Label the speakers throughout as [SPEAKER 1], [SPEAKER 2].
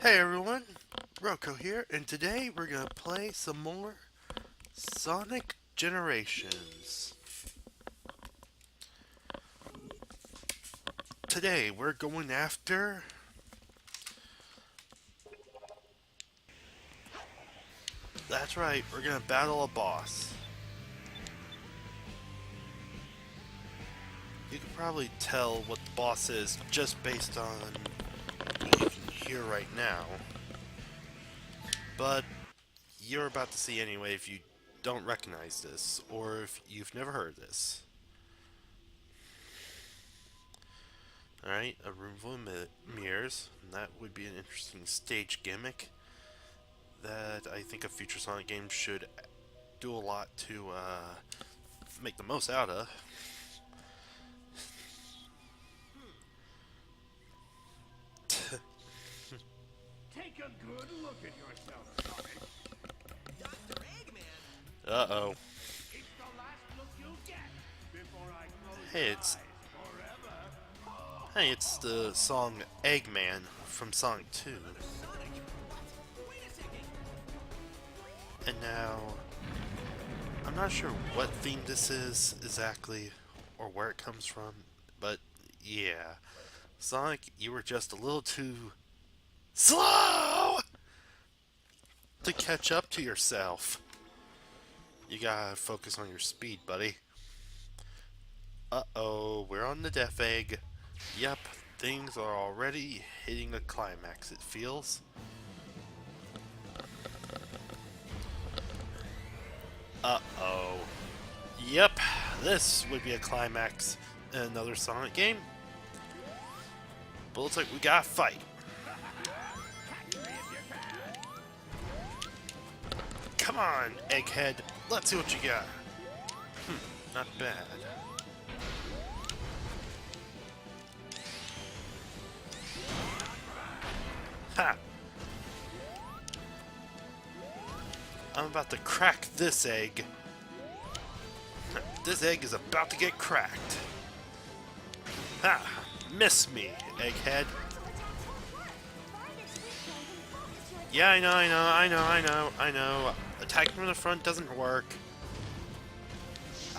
[SPEAKER 1] Hey everyone, Rocco here, and today we're gonna play some more Sonic Generations. Today we're going after... That's right, we're gonna battle a boss. You can probably tell what the boss is just based on what you can hear right now. But you're about to see anyway if you don't recognize this, or if you've never heard this. Alright, a room full of mirrors. That would be an interesting stage gimmick that I think a future Sonic game should do a lot to make the most out of.
[SPEAKER 2] Take a good look at yourself, Sonic.
[SPEAKER 3] Dr. Eggman!
[SPEAKER 1] Uh-oh.
[SPEAKER 2] It's the last look you'll get before I close
[SPEAKER 1] Hey,
[SPEAKER 2] your
[SPEAKER 1] it's...
[SPEAKER 2] eyes forever.
[SPEAKER 1] Hey, it's the song Eggman from Sonic 2.
[SPEAKER 3] Sonic? What? Wait a second!
[SPEAKER 1] And now... I'm not sure what theme this is exactly, or where it comes from, but yeah. Sonic, you were just a little too... slow! To catch up to yourself. You gotta focus on your speed, buddy. Uh-oh, we're on the Death Egg. Yep, things are already hitting a climax, it feels. Uh-oh. Yep, this would be a climax in another Sonic game. But looks like we gotta fight. Come on, Egghead. Let's see what you got. Not bad. Ha! I'm about to crack this egg. This egg is about to get cracked. Ha! Miss me, Egghead. Yeah, I know. Attacking from the front doesn't work.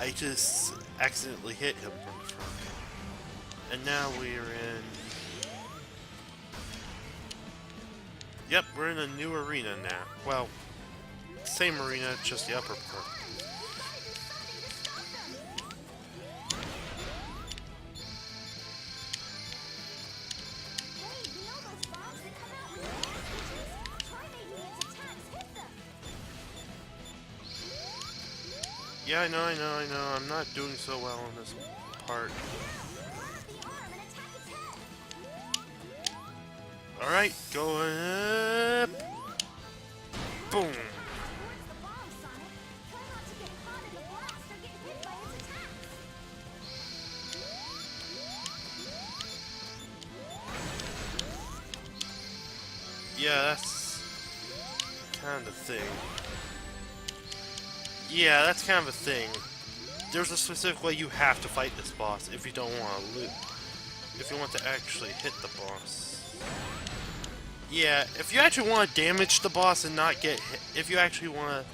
[SPEAKER 1] I just accidentally hit him from the front. And now we're in... Yep, we're in a new arena now. Well, same arena, just the upper part. Yeah, I know. I'm not doing so well on this part. Alright, going up. Boom. Yeah, that's kind of the thing. Yeah, that's kind of a thing. There's a specific way you have to fight this boss if you don't want to lose. If you want to actually hit the boss. Yeah, if you actually want to damage the boss and not get hit, if you want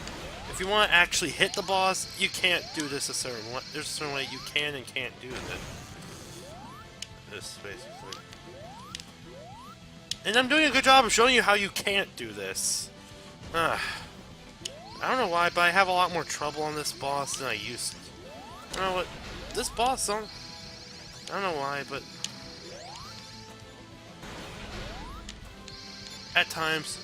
[SPEAKER 1] to actually hit the boss, you can't do this a certain way. There's a certain way you can and can't do this basically. And I'm doing a good job of showing you how you can't do this. I don't know why, but I have a lot more trouble on this boss than I used to. You know what? This boss, I don't know why, but... At times...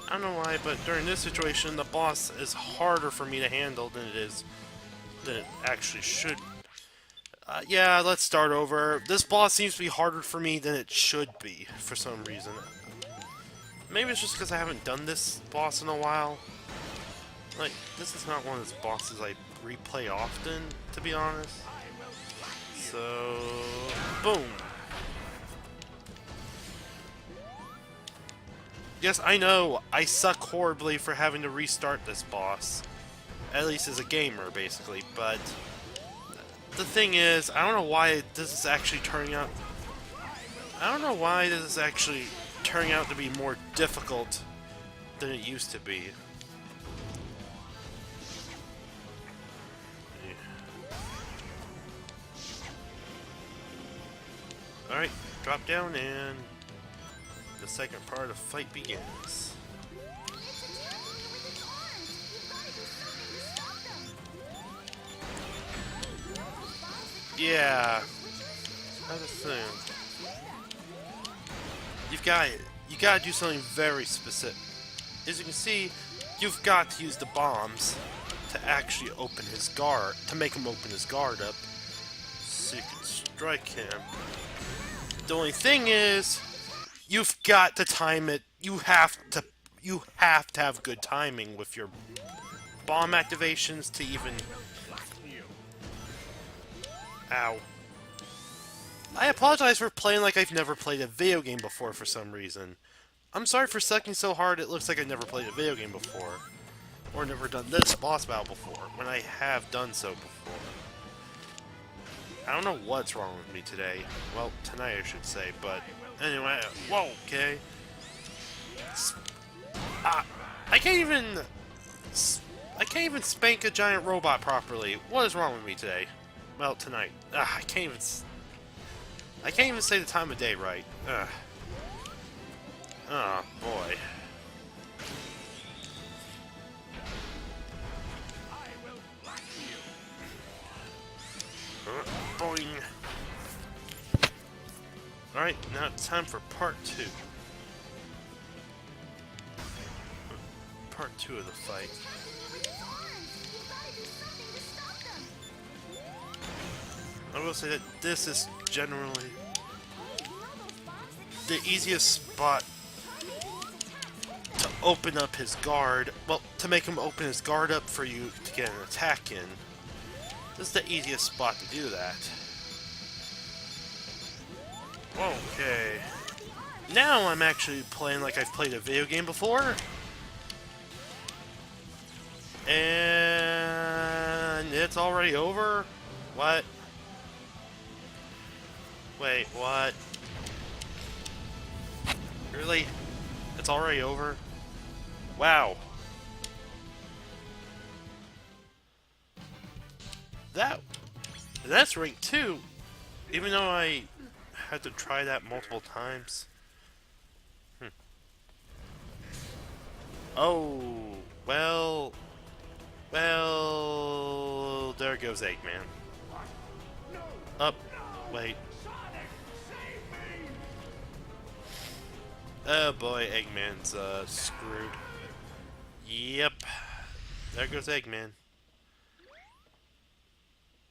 [SPEAKER 1] I don't know why, but during this situation, the boss is harder for me to handle than it actually should. Yeah, let's start over. This boss seems to be harder for me than it should be, for some reason. Maybe it's just because I haven't done this boss in a while. Like, this is not one of those bosses I replay often, to be honest. So, boom. Yes, I know, I suck horribly for having to restart this boss. At least as a gamer, basically, but... The thing is, I don't know why this is actually turning out... I don't know why this is actually turning out to be more difficult than it used to be. Alright, drop down and the second part of the fight begins. Yeah, that's a thing. You gotta do something very specific. As you can see, you've got to use the bombs to actually open his guard, to make him open his guard up, so you can strike him. The only thing is, you've got to time it. You have to have good timing with your bomb activations to even. Ow. I apologize for playing like I've never played a video game before for some reason. I'm sorry for sucking so hard it looks like I've never played a video game before. Or never done this boss battle before, when I have done so before. I don't know what's wrong with me today. Well, tonight I should say, but anyway, whoa, okay. I can't even spank a giant robot properly. What is wrong with me today? Well, tonight. I can't even say the time of day right. Oh, boy. Boing. Alright, now it's time for part 2. Part 2 of the fight. I will say that this is generally the easiest spot to open up his guard. Well, to make him open his guard up for you to get an attack in. This is the easiest spot to do that. Okay. Now I'm actually playing like I've played a video game before. And it's already over? What? Wait, what? Really? It's already over? Wow. That's rank 2, even though I had to try that multiple times. Oh, well, there goes Eggman. Up, wait. Oh boy, Eggman's screwed. Yep, there goes Eggman.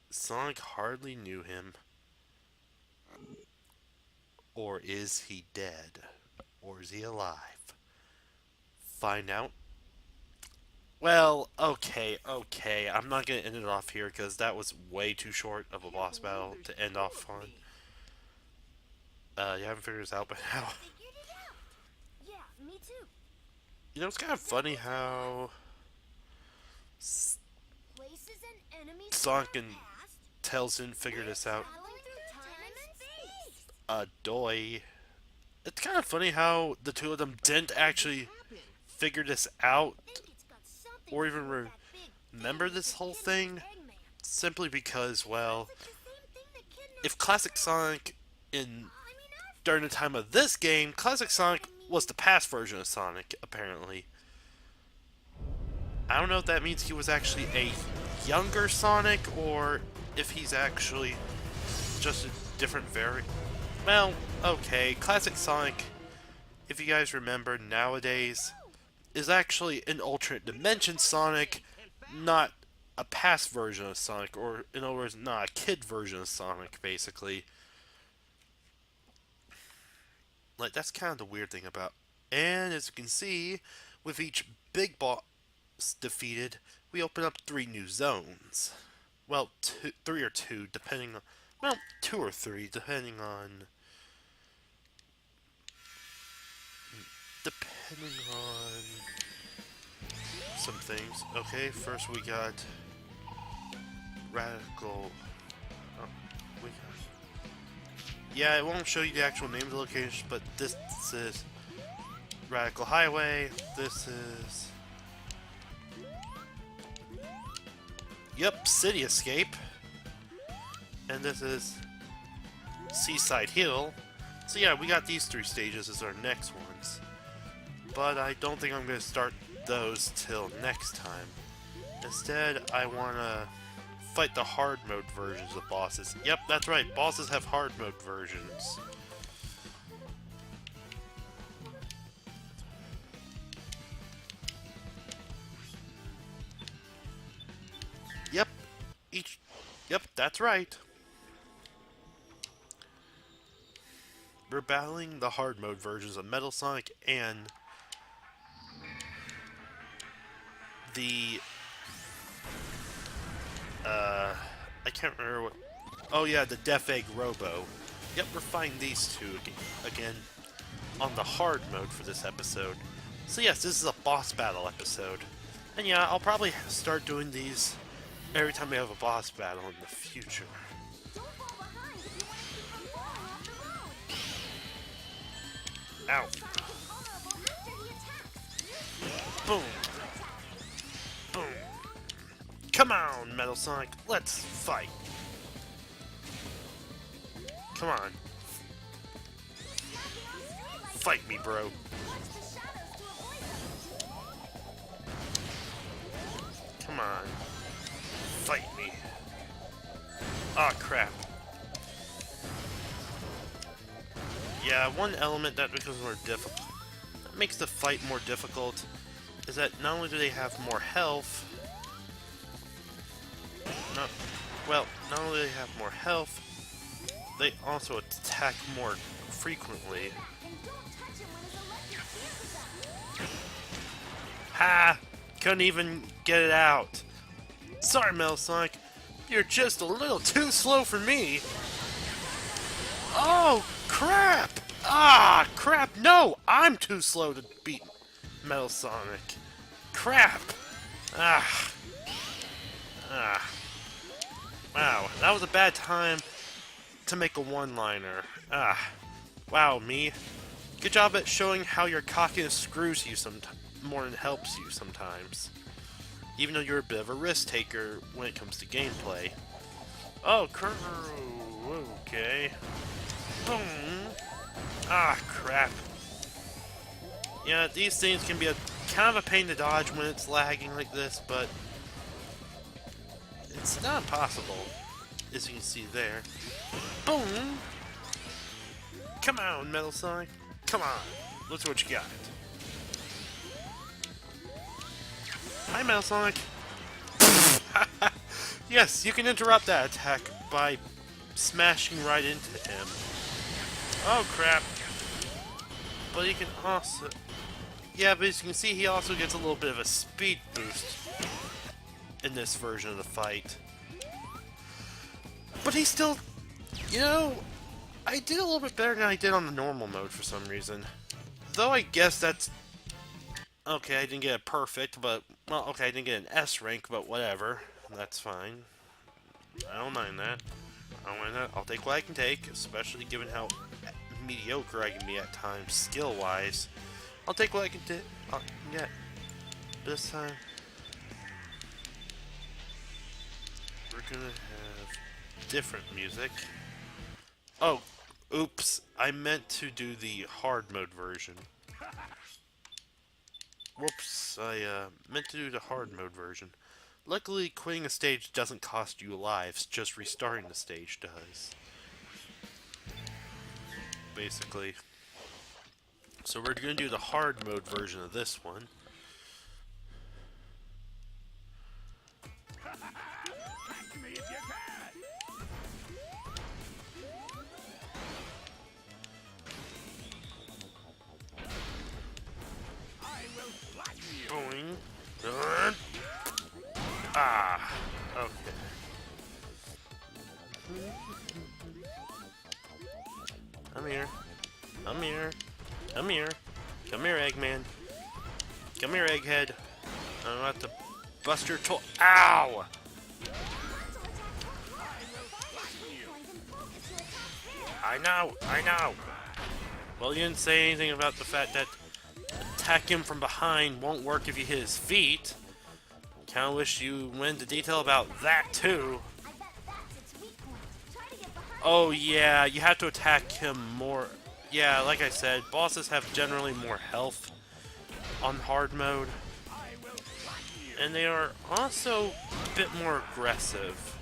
[SPEAKER 1] Sonic hardly knew him. Or is he dead? Or is he alive? Find out. Well, okay. I'm not gonna end it off here because that was way too short of a boss battle to end off on. You haven't figured this out by now.
[SPEAKER 4] Yeah, me too.
[SPEAKER 1] You know, it's kind of funny how
[SPEAKER 4] Places and enemies
[SPEAKER 1] Sonic and Tails didn't figure this out. Doy. It's kind of funny how the two of them didn't actually figure this out or even remember this whole thing, simply because, well, if Classic Sonic during the time of this game, Classic Sonic was the past version of Sonic, apparently. I don't know if that means he was actually a younger Sonic, or if he's actually just a different variant. Well, okay, Classic Sonic, if you guys remember nowadays, is actually an alternate dimension Sonic, not a past version of Sonic, or in other words, not a kid version of Sonic, basically. Like, that's kind of the weird thing about. And as you can see, with each big boss defeated, we open up 3 new zones. Well, 3 or 2, depending on. Well, 2 or 3, depending on. Some things. Okay, first we got Radical. Oh, we got Yeah, it won't show you the actual name of the location, but this is Radical Highway. This is... Yep, City Escape. And this is Seaside Hill. So yeah, we got these 3 stages as our next ones. But I don't think I'm going to start those till next time. Instead, I want to fight the hard mode versions of bosses. Yep, that's right, bosses have hard mode versions. Yep, that's right. We're battling the hard mode versions of Metal Sonic and the I can't remember what. Oh yeah, the Death Egg Robo. Yep, we're fighting these two again on the hard mode for this episode. So yes, this is a boss battle episode. And yeah, I'll probably start doing these every time we have a boss battle in the future.
[SPEAKER 4] Don't fall behind if you want to keep on the road.
[SPEAKER 1] Ow.
[SPEAKER 4] Honorable after he attacks.
[SPEAKER 1] Boom. Boom. Come on, Metal Sonic, let's fight. Come on. Fight me, bro.
[SPEAKER 4] Watch the shadows to avoid them.
[SPEAKER 1] Come on. Fight me. Aw, crap. Yeah, one element that becomes more difficult, that makes the fight more difficult, is that not only do they have more health, not only do they have more health, they also attack more frequently.
[SPEAKER 4] And don't touch him when his electric beam is out.
[SPEAKER 1] Ha! Couldn't even get it out. Sorry, Metal Sonic. You're just a little too slow for me. Oh, crap! Ah, crap! No! I'm too slow to beat Metal Sonic. Crap! Ah. Ah. Wow, that was a bad time to make a one-liner. Ah. Wow, me. Good job at showing how your cockiness screws you more than helps you sometimes. Even though you're a bit of a risk taker when it comes to gameplay. Oh, okay. Boom. Ah, crap. Yeah, these things can be kind of a pain to dodge when it's lagging like this, but it's not impossible, as you can see there. Boom! Come on, Metal Sonic. Come on. Let's see what you got. Hi, Metal Sonic. Yes, you can interrupt that attack by smashing right into him. Oh, crap. But you can also... Yeah, but as you can see, he also gets a little bit of a speed boost in this version of the fight. But he's still... You know, I did a little bit better than I did on the normal mode for some reason. Though I guess that's... Okay, I didn't get a perfect, but... Well, okay, I didn't get an S rank, but whatever. That's fine. I don't mind that. I don't mind that. I'll take what I can take, especially given how mediocre I can be at times, skill-wise. I'll take what I can get. This time, we're gonna have different music. Oh, oops. I meant to do the hard mode version. Whoops, I meant to do the hard mode version. Luckily, quitting a stage doesn't cost you lives, just restarting the stage does. Basically. So we're going to do the hard mode version of this one.
[SPEAKER 2] Catch me if you can! I will flatten you!
[SPEAKER 1] Boing. Ah. Okay. Come here. Come here. Come here. Come here, Eggman. Come here, Egghead. I'm about to bust your toe. Ow! I know, I know. Well, you didn't say anything about the fact that attack him from behind won't work if you hit his feet. Kinda wish you went into detail about that, too.
[SPEAKER 4] I bet that's its weak point. Try to get behind.
[SPEAKER 1] Oh, yeah, you have to attack him more. Yeah, like I said, bosses have generally more health on hard mode. And they are also a bit more aggressive.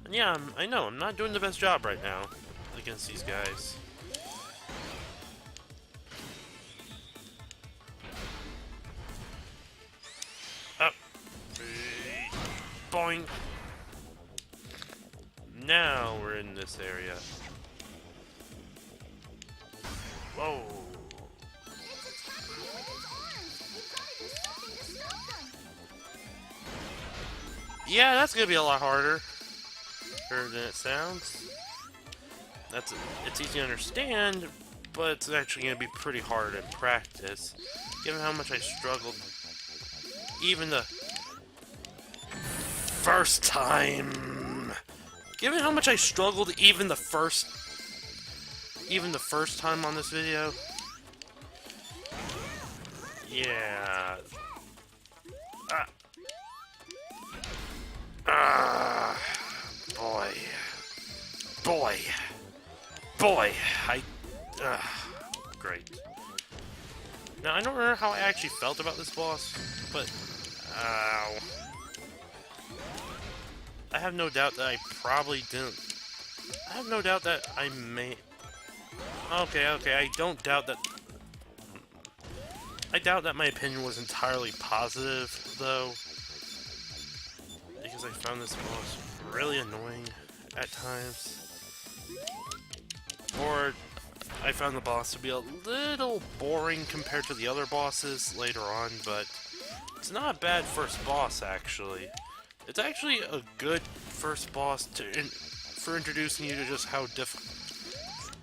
[SPEAKER 1] And yeah, I know, I'm not doing the best job right now against these guys. Up. Boing. Now we're in this area. Whoa.
[SPEAKER 4] It's attacking you with its arms. You've got to do something to stop them.
[SPEAKER 1] Yeah, that's gonna be a lot harder than it sounds. It's easy to understand, but it's actually gonna be pretty hard in practice, given how much I struggled even the first time. Given how much I struggled even the first time on this video. Yeah. Boy. Boy. Boy. Great. Now, I don't remember how I actually felt about this boss, but... Ow. I have no doubt that I probably didn't... I have no doubt that I may... Okay, I don't doubt that... I doubt that my opinion was entirely positive, though. Because I found this boss really annoying at times. Or I found the boss to be a little boring compared to the other bosses later on, but it's not a bad first boss, actually. It's actually a good first boss for introducing you to just how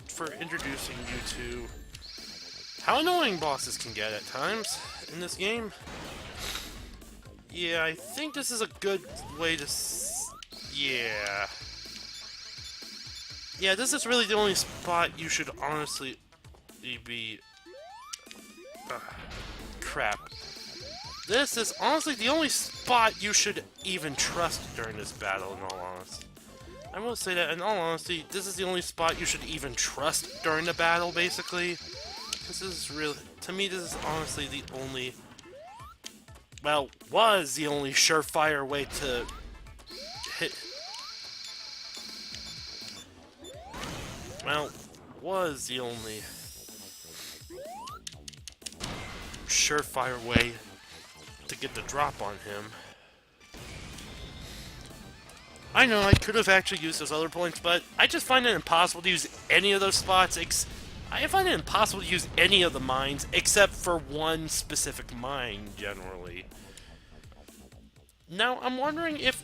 [SPEAKER 1] for introducing you to how annoying bosses can get at times in this game. Yeah, I think this is a good way to... Yeah. Yeah, this is really the only spot you should honestly be... crap. This is honestly the only spot you should even trust during this battle, in all honesty. I will say that, in all honesty, this is the only spot you should even trust during the battle, basically. This is really... To me, this is honestly the only... Well, was the only surefire way to hit... Well, was the only surefire way to get the drop on him. I know I could have actually used those other points, but I just find it impossible to use any of those spots. I find it impossible to use any of the mines except for one specific mine, generally. Now, I'm wondering if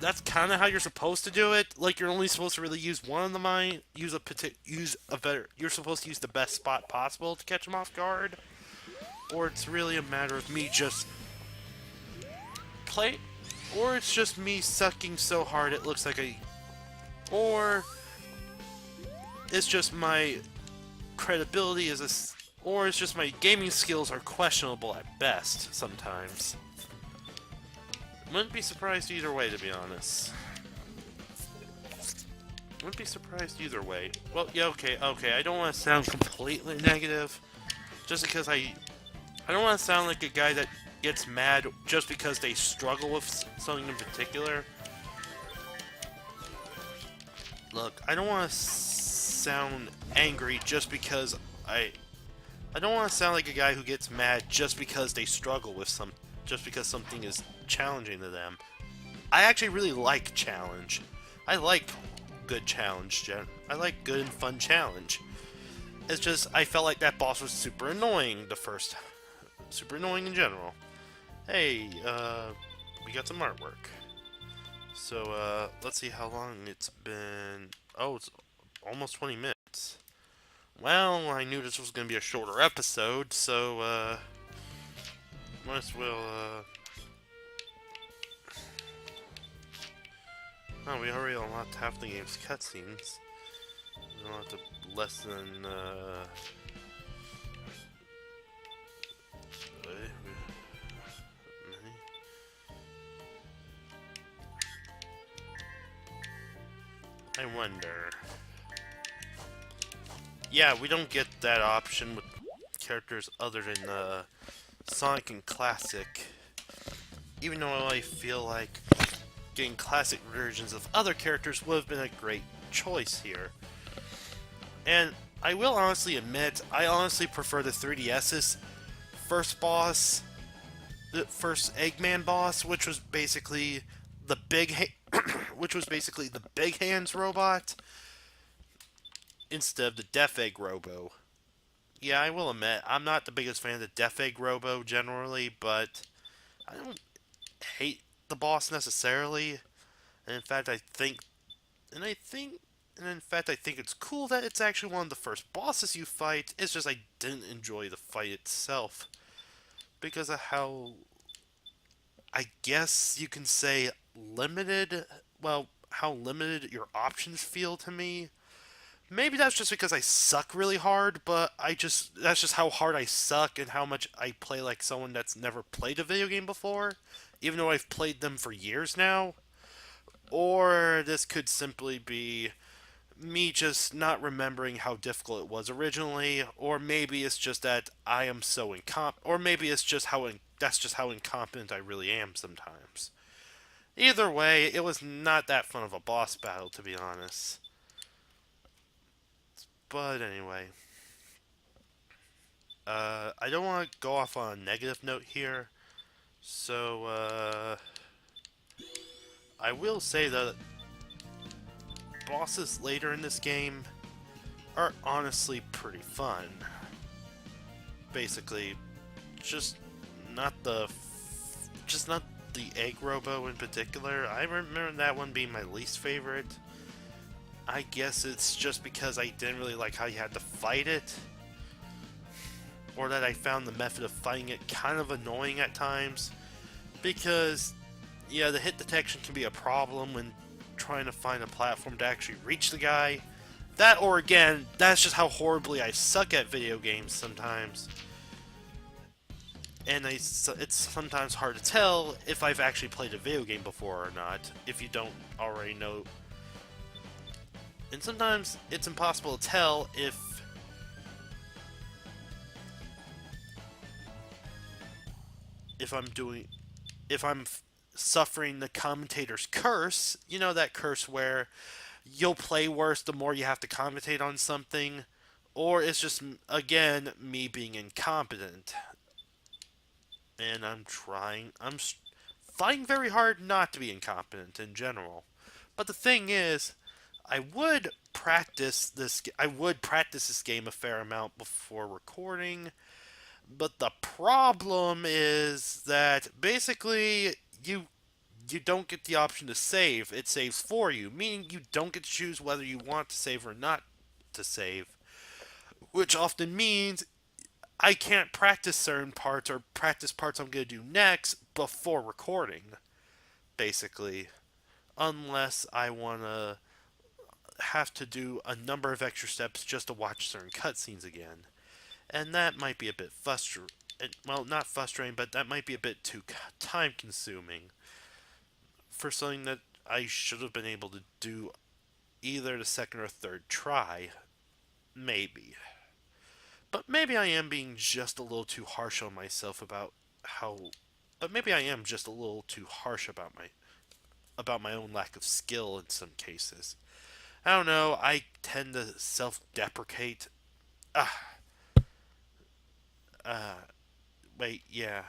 [SPEAKER 1] that's kind of how you're supposed to do it. Like, you're only supposed to really use one of the mine, you're supposed to use the best spot possible to catch them off guard. Or it's really a matter of me just or it's just me sucking so hard it looks like or it's just my credibility or it's just my gaming skills are questionable at best sometimes. Wouldn't be surprised either way, to be honest. Wouldn't be surprised either way. Well, yeah, okay. I don't want to sound completely negative, just because I don't want to sound like a guy that gets mad just because they struggle with something in particular. Look, I don't want to sound angry just because I don't want to sound like a guy who gets mad just because they struggle with just because something is challenging to them. I actually really like challenge. I like good challenge, I like good and fun challenge. It's just, I felt like that boss was super annoying super annoying in general. Hey, we got some artwork. So, let's see how long it's been. Oh, it's almost 20 minutes. Well, I knew this was going to be a shorter episode, so, might as well, Oh, we already unlocked half the game's cutscenes. We don't have to less than, I wonder. Yeah, we don't get that option with characters other than Sonic and Classic. Even though I feel like getting classic versions of other characters would have been a great choice here. And I will honestly admit, I honestly prefer the 3DS's first boss, the first Eggman boss, which was basically the which was basically the Big Hands robot instead of the Death Egg Robo. Yeah, I will admit, I'm not the biggest fan of the Death Egg Robo generally, but I don't hate the boss necessarily. And in fact, I think it's cool that it's actually one of the first bosses you fight. It's just I didn't enjoy the fight itself because of how, I guess you can say, limited, well, how limited your options feel to me. Maybe that's just because I suck really hard, but that's just how hard I suck and how much I play like someone that's never played a video game before, even though I've played them for years now. Or this could simply be me just not remembering how difficult it was originally, or maybe it's just that I am so incompetent, or maybe it's just that's just how incompetent I really am sometimes. Either way, it was not that fun of a boss battle, to be honest. But anyway, I don't want to go off on a negative note here, so I will say that bosses later in this game are honestly pretty fun. Basically, just not the just not the egg robo in particular. I remember that one being my least favorite. I guess it's just because I didn't really like how you had to fight it, or that I found the method of fighting it kind of annoying at times. Because, yeah, the hit detection can be a problem when trying to find a platform to actually reach the guy. That, or again, that's just how horribly I suck at video games sometimes. And it's sometimes hard to tell if I've actually played a video game before or not, if you don't already know. And sometimes it's impossible to tell if I'm doing if I'm suffering the commentator's curse. You know, that curse where you'll play worse the more you have to commentate on something, or it's just again me being incompetent. And I'm fighting very hard not to be incompetent in general. But the thing is, I would practice this game a fair amount before recording, but the problem is that basically you don't get the option to save. It saves for you, meaning you don't get to choose whether you want to save or not to save, which often means I can't practice certain parts or practice parts I'm going to do next before recording, basically, unless I want to have to do a number of extra steps just to watch certain cutscenes again. And that might be a bit frustrating. Well, not frustrating, but that might be a bit too time consuming for something that I should have been able to do either the second or third try. Maybe. But maybe I am being just a little too harsh on myself about how. But maybe I am just a little too harsh about my own lack of skill in some cases. I don't know. I tend to self-deprecate. Ah, uh, wait, yeah,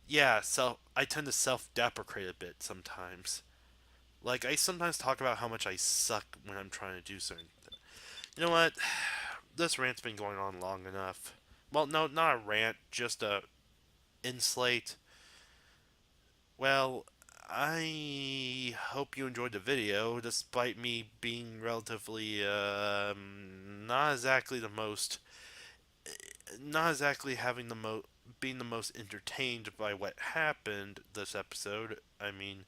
[SPEAKER 1] yeah. So I tend to self-deprecate a bit sometimes. Like I sometimes talk about how much I suck when I'm trying to do something. You know what? This rant's been going on long enough. Well, no, not a rant, just a inslate. Well, I hope you enjoyed the video, despite me being relatively, not exactly the most, not exactly having being the most entertained by what happened this episode. I mean,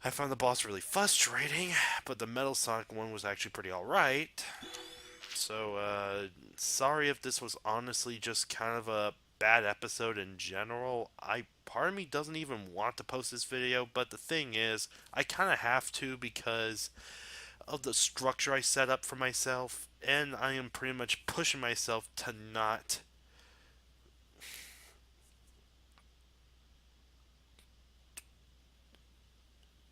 [SPEAKER 1] I found the boss really frustrating, but the Metal Sonic one was actually pretty alright. So, sorry if this was honestly just kind of a bad episode in general. Part of me doesn't even want to post this video, but the thing is, I kind of have to because of the structure I set up for myself, and I am pretty much pushing myself to not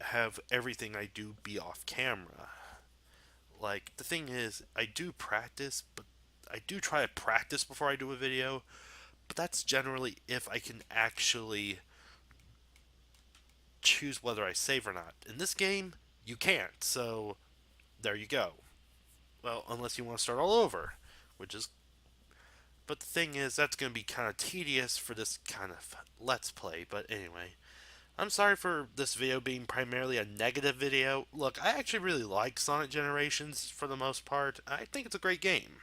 [SPEAKER 1] have everything I do be off camera. Like, the thing is, I do practice, but I do try to practice before I do a video, but that's generally if I can actually choose whether I save or not. In this game, you can't, so there you go. Well, unless you want to start all over, which is. But the thing is, that's going to be kind of tedious for this kind of Let's Play, but anyway. I'm sorry for this video being primarily a negative video. Look, I actually really like Sonic Generations for the most part. I think it's a great game.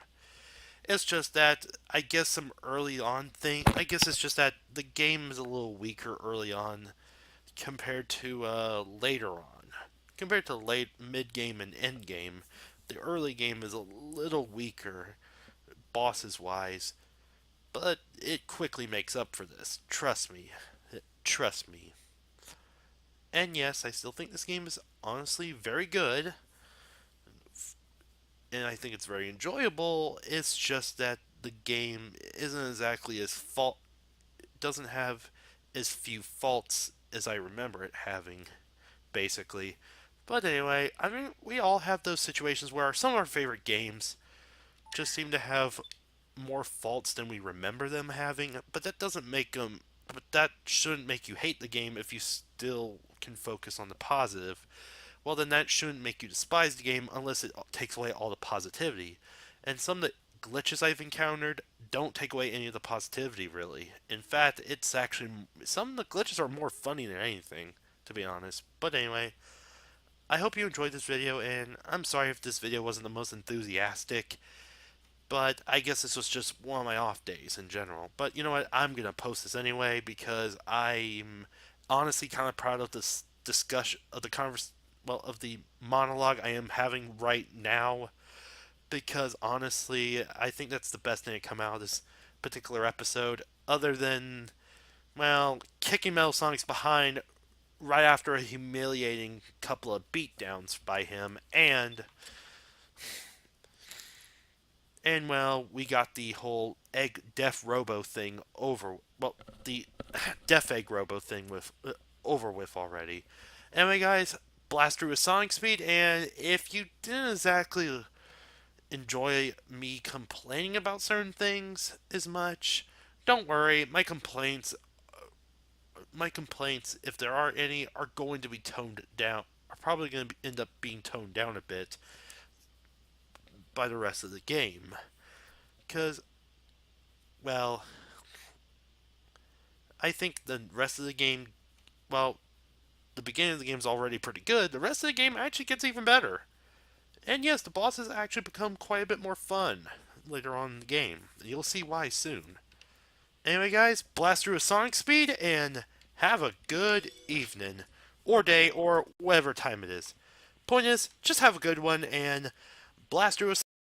[SPEAKER 1] It's just that, I guess some early on thing, I guess it's just that the game is a little weaker early on compared to later on. Compared to late mid game and end game, the early game is a little weaker, bosses wise, but it quickly makes up for this. Trust me. Trust me. And yes, I still think this game is honestly very good, and I think it's very enjoyable. It's just that the game isn't exactly as fault doesn't have as few faults as I remember it having, basically. But anyway, I mean, we all have those situations where some of our favorite games just seem to have more faults than we remember them having, but that doesn't make them. But that shouldn't make you hate the game if you still can focus on the positive. Well, then that shouldn't make you despise the game unless it takes away all the positivity. And some of the glitches I've encountered don't take away any of the positivity, really. In fact, it's actually. Some of the glitches are more funny than anything, to be honest. But anyway, I hope you enjoyed this video, and I'm sorry if this video wasn't the most enthusiastic. But I guess this was just one of my off days in general. But you know what? I'm going to post this anyway because I'm honestly kind of proud of this discussion, of the of the monologue I am having right now. Because honestly, I think that's the best thing to come out of this particular episode. Other than, well, kicking Metal Sonic's behind right after a humiliating couple of beatdowns by him, and well, we got the whole egg deaf robo thing over. Well, the deaf egg robo thing with over with already. Anyway, guys, blast through with Sonic speed, and if you didn't exactly enjoy me complaining about certain things as much, don't worry. My complaints, if there are any, are going to be toned down. Are probably going to end up being toned down a bit by the rest of the game. Because, well, I think the rest of the game, well, the beginning of the game is already pretty good. The rest of the game actually gets even better. And yes, the bosses actually become quite a bit more fun later on in the game. You'll see why soon. Anyway, guys, blast through with Sonic speed and have a good evening, or day, or whatever time it is. Point is, just have a good one and blast through with